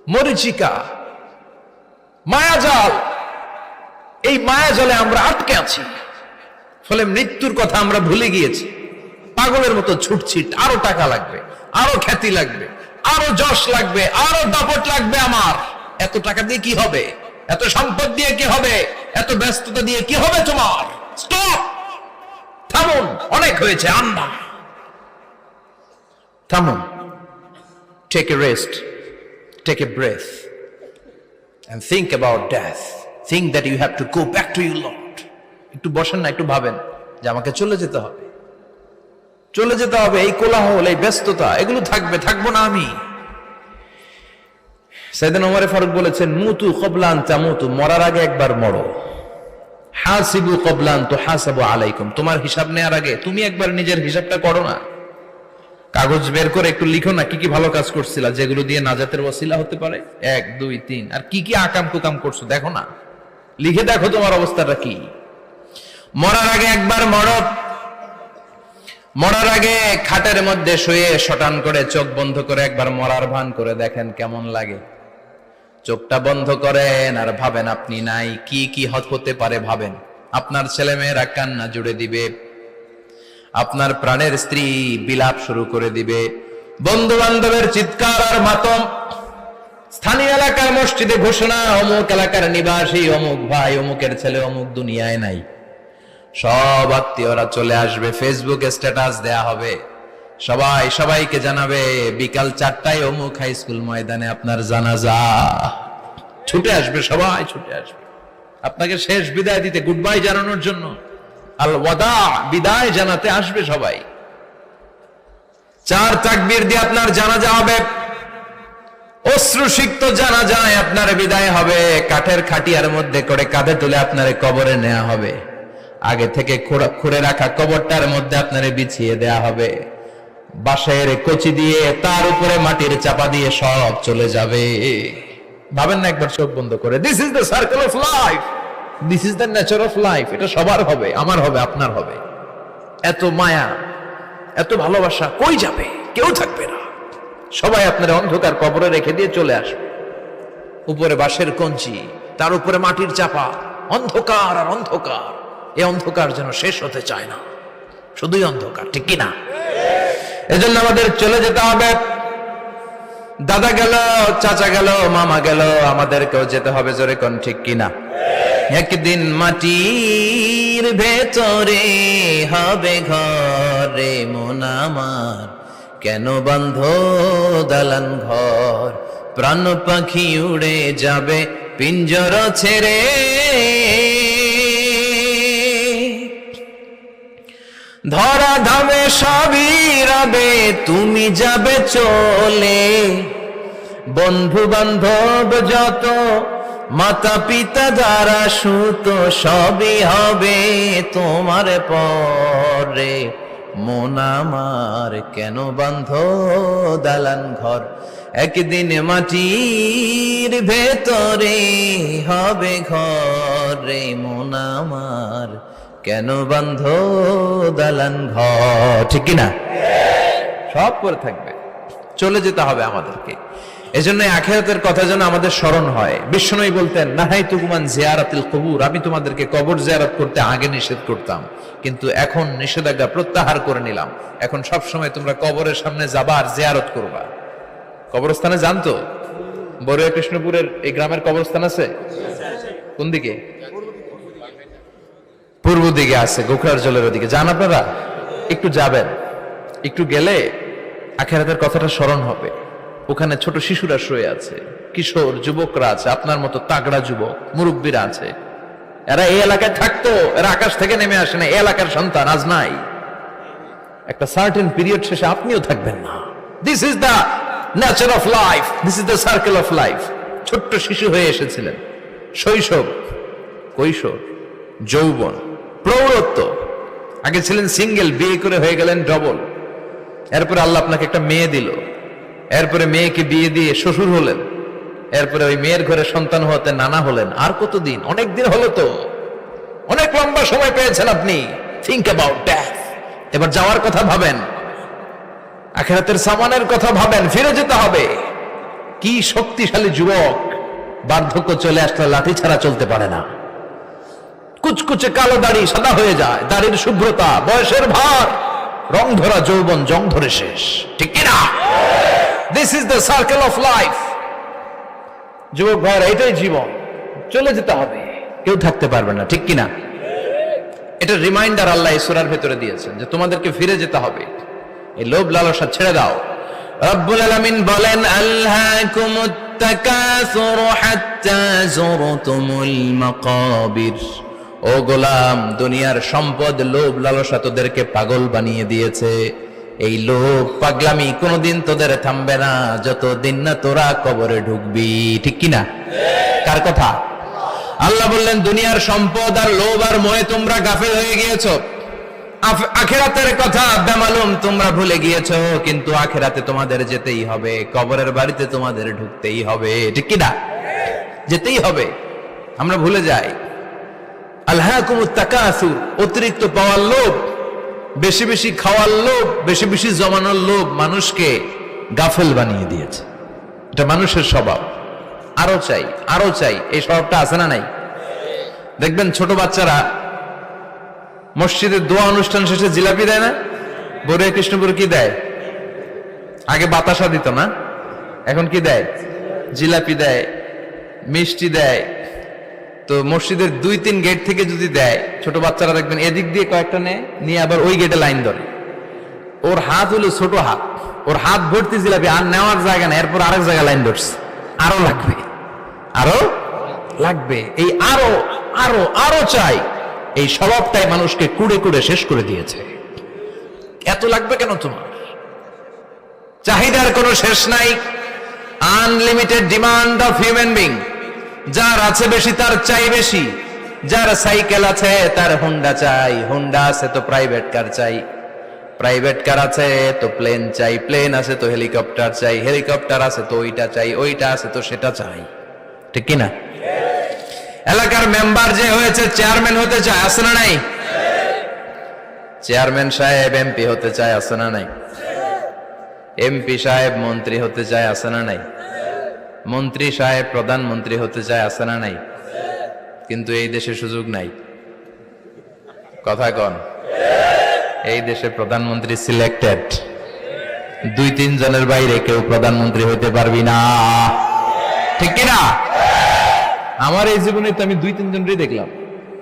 মরিচিকা, মায়াজাল। এই মায়াজালে আমরা আটকে আছি, ফলে মৃত্যুর কথা আমরা ভুলে গিয়েছি। পাগলের মতো ছুটছি, আরো টাকা লাগবে, আরো খ্যাতি লাগবে, আরো যশ লাগবে, আরো দাপট লাগবে। আমার এত টাকা দিয়ে কি হবে? এত সম্পদ দিয়ে কি হবে? এত ব্যস্ততা দিয়ে কি হবে তোমার? স্টপ, থামুন, অনেক হয়েছে। আন্না, থামুন, take a rest, take a breath and think about death. Think that you have to go back to your Lord. একটু বসেন না, একটু ভাবেন যে আমাকে চলে যেতে হবে, চলে যেতে হবে। এই কোলাহল, এই ব্যস্ততা, এগুলো থাকবে, থাকবো না আমি। সাইয়েদনা ওমর ফারুক বলেছেন, মুতু ক্বাবলা আন তামুতু, মরার আগে একবার মরো। হাসিবু ক্বাবলা আন তুহাসাবু আলাইকুম, তোমার হিসাব নেওয়ার আগে তুমি একবার নিজের হিসাবটা করো না। কাগজ বের করে একটু লিখো না কি কি ভালো কাজ করছিলা, যেগুলো দিয়ে নাজাতের ওসিলা হতে পারে। 1 2 3, আর কি কি আকাম কুকাম করছো দেখো না, লিখে দেখো তোমার অবস্থাটা কি। মরার আগে একবার মরো। মরার আগে খাটের মধ্যে শুয়ে শটান করে চোখ বন্ধ করে একবার মরার ভান করে দেখেন কেমন লাগে। চোখটা বন্ধ করেন আর ভাবেন আপনি নাই, কি কি হতে পারে ভাবেন। আপনার ছেলে মেয়েরা কান্না জুড়ে দিবে, আপনার প্রাণের স্ত্রী বিলাপ শুরু করে দিবে, বন্ধু বান্ধবের চিৎকার আর মাতম, স্থানীয় এলাকার মসজিদে ঘোষণা, অমুক এলাকার নিবাসী অমুক ভাই অমুকের ছেলে অমুক দুনিয়ায় নাই। সব আত্মীয়রা চলে আসবে, ফেসবুকে স্ট্যাটাস দেয়া হবে, সবাই সবাইকে জানাবে বিকাল 4টায় অমুক হাই স্কুল ময়দানে আপনার জানাজা। ছুটে আসবে, সবাই ছুটে আসবে আপনাকে শেষ বিদায় দিতে, গুড বাই জানানোর জন্য, আল ওয়াদা, বিদায় জানাতে আসবে সবাই। 4 তাকবীর দিয়ে আপনার জানাজা হবে, অশ্রুসিক্ত জানাজায় আপনার বিদায় হবে। কাঠের খাটিয়ার মধ্যে করে কাঁধে তুলে আপনারে কবরে নেওয়া হবে। আগে থেকে খুঁড়ে রাখা কবরটার মধ্যে আপনারে বিছিয়ে দেয়া হবে। বাঁশের কচি দিয়ে তার উপরে মাটির চাপা দিয়ে সব চলে যাবে। ভাবেন না একবার চোখ বন্ধ করে, this is the circle of life, this is the nature of life. এটা সবার হবে, আমার হবে, আপনার হবে। এত মায়া, এত ভালোবাসা কই যাবে? কেউ থাকবে না, সবাই আপনার অন্ধকার কবরে রেখে দিয়ে চলে আসবে। উপরে বাঁশের কঞ্চি, তার উপরে মাটির চাপা, অন্ধকার আর অন্ধকার। এই অন্ধকার যেন শেষ হতে চায় না, শুধুই অন্ধকার, ঠিক কিনা? এজন্য আমাদের চলে যেতে হবে। দাদা গেল, চাচা গেল, মামা গেল, আমাদেরকেও যেতে হবে, জোরে কোন ঠিক কিনা? একদিন মাটির ভেতরে হবে ঘরে মন আমার, কেন বন্ধ দালান ঘর, প্রাণ পাখি উড়ে যাবে পিঞ্জর ছেড়ে। ধরা ধামে সবই রবে, তুমি যাবে চলে। বন্ধু বান্ধব যত, মাতা পিতা যারা সুত, সবই হবে তোমার পরে। মন আমার কেন বন্ধ দালান ঘর, একদিন মাটির ভেতরে হবে ঘরে মন আমার, কেন বন্ধ দালান ঘর, ঠিক কিনা? সব করে থাকবে, চলে যেতে হবে আমাদেরকে। এজন্য আখিরাতের কথা যেন আমাদের স্মরণ হয়। বিশ্বনবী বলতেন, নাহাইতুকুমান জিয়ারাতিল কবুর, আমি তোমাদেরকে কবর জিয়ারত করতে আগে নিষেধ করতাম, কিন্তু এখন নিষেধাজ্ঞা প্রত্যাহার করে নিলাম। এখন সব সময় তোমরা কবরের সামনে যাবা আর জিয়ারত করবা। কবরস্থানে জানতো বড়ুয়া কৃষ্ণপুরের এই গ্রামের কবরস্থান আছে কোন দিকে? পূর্ব দিকে আছে, গোখরার জলের ওদিকে। যান আপনারা, একটু যাবেন, একটু গেলে আখিরাতের কথাটা স্মরণ হবে। ওখানে ছোট শিশুরা শুয়ে আছে, কিশোর যুবকরা আছে, আপনার মতো তাগড়া যুবক মুরব্বীরা আছে। এরা এই এলাকায় থাকতো, এরা আকাশ থেকে নেমে আসে না, এই এলাকার সন্তান, আজ নাই। একটা সার্টেন পিরিয়ড শেষে আপনিও থাকবেন না। This is the nature of life, this is the circle of life. ছোট্ট শিশু হয়ে এসেছিলেন, শৈশব, কৈশোর, যৌবন, প্রৌঢ়ত্ব। আগে ছিলেন সিঙ্গেল, বিয়ে করে হয়ে গেলেন ডবল। এরপরে আল্লাহ আপনাকে একটা মেয়ে দিল, এরপরে মেয়েকে বিয়ে দিয়ে শ্বশুর হলেন, এরপরে ওই মেয়ের ঘরে সন্তান হতে নানা হলেন। আর কতদিন? অনেক দিন হলো তো, অনেক লম্বা সময় পেয়েছেন আপনি। Think about death. এবার যাওয়ার কথা ভাবেন, আখিরাতের সামানের কথা ভাবেন, ফিরে যেতে হবে। কি শক্তিশালী যুবক, বার্ধক্য চলে আসলে লাঠি ছাড়া চলতে পারে না। কুচকুচে কালো দাড়ি সাদা হয়ে যায়, দাড়ির শুভ্রতা, বয়সের ভার, রং ধরা যৌবন জং ধরে শেষ, ঠিক কিনা? This is the circle of life. যুবক ভাইরা, এটাই জীবন, চলে যেতে হবে, কেউ থাকতে পারবে না, ঠিক কিনা? এটা রিমাইন্ডার আল্লাহ এই সূরার ভেতরে দিয়েছেন যে তোমাদেরকে ফিরে যেতে হবে, এই লোভ লালসা ছেড়ে দাও। রব্বুল আলামিন বলেন, আলহাকুমুত তাকাসুর হাত্তা যুরতুমুল মাকাবির। ও গোলাম, দুনিয়ার সম্পদ, লোভ লালসা তোদেরকে পাগল বানিয়ে দিয়েছে। এই লোভ পাগলামি কোনোদিন তোদের থামবে না যতদিন না তোরা কবরে ঢুকবি, ঠিক কিনা? কার কথা? আল্লাহ বললেন, দুনিয়ার সম্পদ আর লোভ আর মোহে তোমরা গাফেল হয়ে গিয়েছো। আখিরাতের কথা বেমালুম তোমরা ভুলে গিয়েছো, কিন্তু আখিরাতে তোমাদের যেতেই হবে, কবরের বাড়িতে তোমাদের ঢুকতেই হবে, ঠিক কিনা? যেতেই হবে, আমরা ভুলে যাই। আলহাকুমুত তাকাসুর, অতিরিক্ত পাওয়ার লোভ, বেশি বেশি খাওয়ার লোভ, বেশি বেশি জমানোর লোভ মানুষকে গাফেল বানিয়ে দিয়েছে। এটা মানুষের স্বভাব, আরো চাই আরো চাই, এই স্বভাবটা আছে না নাই? দেখবেন ছোট বাচ্চারা মসজিদের দোয়া অনুষ্ঠান শেষে জিলাপি দেয় না? বড় কৃষ্ণপুর কি দেয়? আগে বাতাসা দিত না, এখন কি দেয়? জিলাপি দেয়, মিষ্টি দেয়। তো মসজিদের 2-3 গেট থেকে যদি দেয়, ছোট বাচ্চারা দেখবেন এদিক দিয়ে কয়েকটা নিয়ে আবার ওই গেটে লাইন ধরে। ওর হাত হলো ছোট হাত, ওর হাত ভর্তি জিলাপি, আর নেওয়ার জায়গা না, এরপর আরেক জায়গায় লাইন ধরছে, আরো লাগবে আরো লাগবে, এই আরো আরো আরো চাই, এই স্বভাবটাই মানুষকে কুড়ে কুড়ে শেষ করে দিয়েছে। এত লাগবে কেন তোমার? চাহিদার কোনো শেষ নাই, unlimited demand of human being. যার আছে বেশি তার চাই বেশি, যার সাইকেল আছে তার হুন্ডা চাই, হুন্ডা আছে তো প্রাইভেট কার চাই, প্রাইভেট কার আছে তো প্লেন চাই, প্লেন আছে তো হেলিকপ্টার চাই, হেলিকপ্টার আছে তো ওইটা চাই, ওইটা আছে তো সেটা চাই, ঠিক কিনা? এলাকার মেম্বার যে হয়েছে চেয়ারম্যান হতে চায়, আছে না নাই? চেয়ারম্যান সাহেব এমপি হতে চায়, আছে না নাই? এমপি সাহেব মন্ত্রী হতে চায়, আছে না নাই? মন্ত্রী সাহেব প্রধানমন্ত্রী হতে চায়, আছে না নাই? কিন্তু এই দেশে সুযোগ নাই, কথা কন। এই দেশে প্রধানমন্ত্রী সিলেক্টেড, 2-3 জনের বাইরে কেউ প্রধানমন্ত্রী হতে পারবি না, ঠিক কিনা? আমার এই জীবনে তো আমি 2-3 জনই দেখলাম।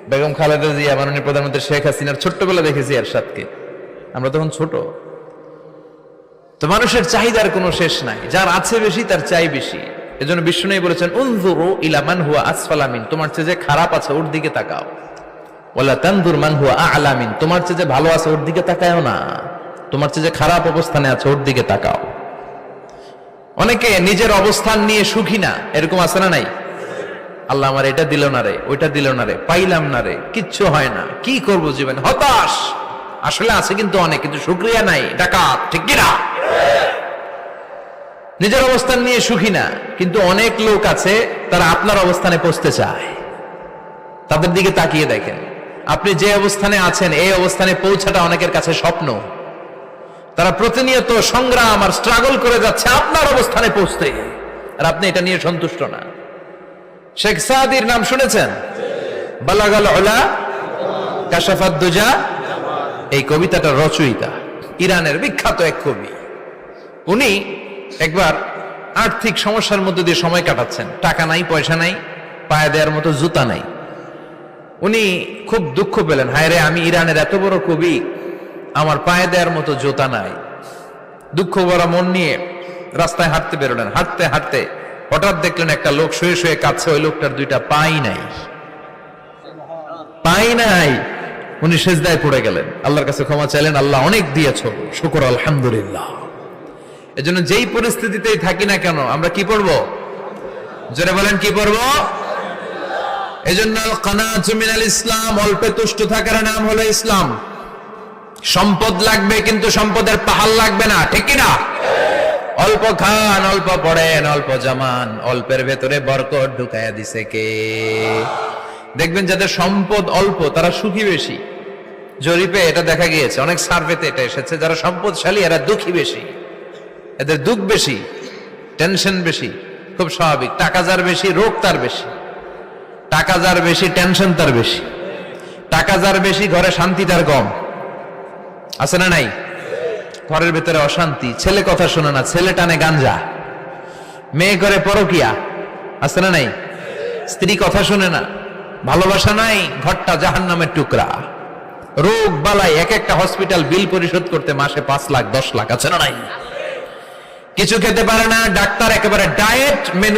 বেগম খালেদা জিয়া, মাননীয় প্রধানমন্ত্রী শেখ হাসিনার ছোট্টবেলা দেখেছি এরশাদকে, আমরা তখন ছোট। তো মানুষের চাহিদার কোনো শেষ নাই, যার আছে বেশি তার চাই বেশি। এজন্য বিষ্ণু বলেছেন, উনজুরু ইলা মান হুয়া আসফালা মিন, তোমার চেয়ে যে খারাপ আছে ওর দিকে তাকাও। ওয়ালা তানজুর মান হুয়া আ'লা মিন, তোমার চেয়ে যে ভালো আছে ওর দিকে তাকাও না, তোমার চেয়ে যে খারাপ অবস্থানে আছে ওর দিকে তাকাও। অনেকে নিজের অবস্থান নিয়ে সুখী না, এরকম আছে না নাই? আল্লাহ আমার এটা দিল না রে, ওইটা দিল না রে, পাইলাম না রে, কিচ্ছু হয় না, কি করব জীবনে, হতাশ। আসলে আছে কিন্তু অনেক, কিন্তু শুকরিয়া নাই, ডাকাত, ঠিক কিনা? নিজের অবস্থান নিয়ে সুখী না, কিন্তু অনেক লোক আছে তারা আপনার অবস্থানে পৌঁছতে চায়। তাদের দিকে তাকিয়ে দেখেন, আপনি যে অবস্থানে আছেন এই অবস্থানে পৌঁছাটা অনেকের কাছে স্বপ্ন। তারা প্রতিনিয়ত সংগ্রাম আর স্ট্রাগল করে যাচ্ছে আপনার অবস্থানে পৌঁছতে, আর আপনি এটা নিয়ে সন্তুষ্ট না। শেখ সাদির নাম শুনেছেন? বালাগাল উলা কাশাফাত দুজা, এই কবিতাটার রচয়িতা ইরানের বিখ্যাত এক কবি। উনি একবার আর্থিক সমস্যার মধ্যে দিয়ে সময় কাটাচ্ছেন, টাকা নাই, পয়সা নাই, পায়ে দেওয়ার মতো জুতা নাই। উনি খুব দুঃখ পেলেন, হায় রে, আমি ইরানের এত বড় কবি, আমার পায়ে দেওয়ার মতো জুতা নাই। দুঃখ ভরা মন নিয়ে রাস্তায় হাঁটতে বেরোলেন। হাঁটতে হাঁটতে হঠাৎ দেখলেন একটা লোক শুয়ে শুয়ে কাঁদছে, ওই লোকটার 2টা পাই নাই, পাই নাই। উনি সেজদায় পড়ে গেলেন, আল্লাহর কাছে ক্ষমা চাইলেন, আল্লাহ অনেক দিয়েছ, শুকর আলহামদুলিল্লাহ। এজন্য যেই পরিস্থিতিতেই থাকি না কেন আমরা কি পড়বো? জোরে বলেন, কি পড়বো? এজন্য কানাতু মিনাল ইসলাম, অল্পে তুষ্ট থাকার নাম হলো ইসলাম। সম্পদ লাগবে কিন্তু সম্পদের পাহাড় লাগবে না, ঠিক কিনা? অল্প খান, অল্প পড়েন, অল্প জামান, অল্পের ভেতরে বরকত ঢুকাইয়া দিছে কে? দেখবেন যাদের সম্পদ অল্প তারা সুখী বেশি। জরিপে এটা দেখা গিয়েছে, অনেক সার্ভেতে এটা এসেছে, যারা সম্পদশালী এরা দুঃখী বেশি, এদের দুঃখ বেশি, টেনশন বেশি। খুব স্বাভাবিক। টাকা যার বেশি, রোগ তার বেশি। টাকা যার বেশি, টেনশন তার বেশি। টাকা যার বেশি, ঘরে শান্তি তার কম। আছে না নাই? ঘরের ভেতরে অশান্তি, ছেলে কথা শোনে না, ছেলে টানে গাঞ্জা, মেয়ে করে পরকিয়া। আছে না নাই? স্ত্রী কথা শুনে না, ভালোবাসা নাই, ঘরটা জাহান্নামের টুকরা। রোগ বালাই, এক একটা হসপিটাল বিল পরিশোধ করতে মাসে 5 লাখ 10 লাখ। আছে না নাই? কিছু খেতে পারে না, ডাক্তার একেবারে ডায়েট মেনু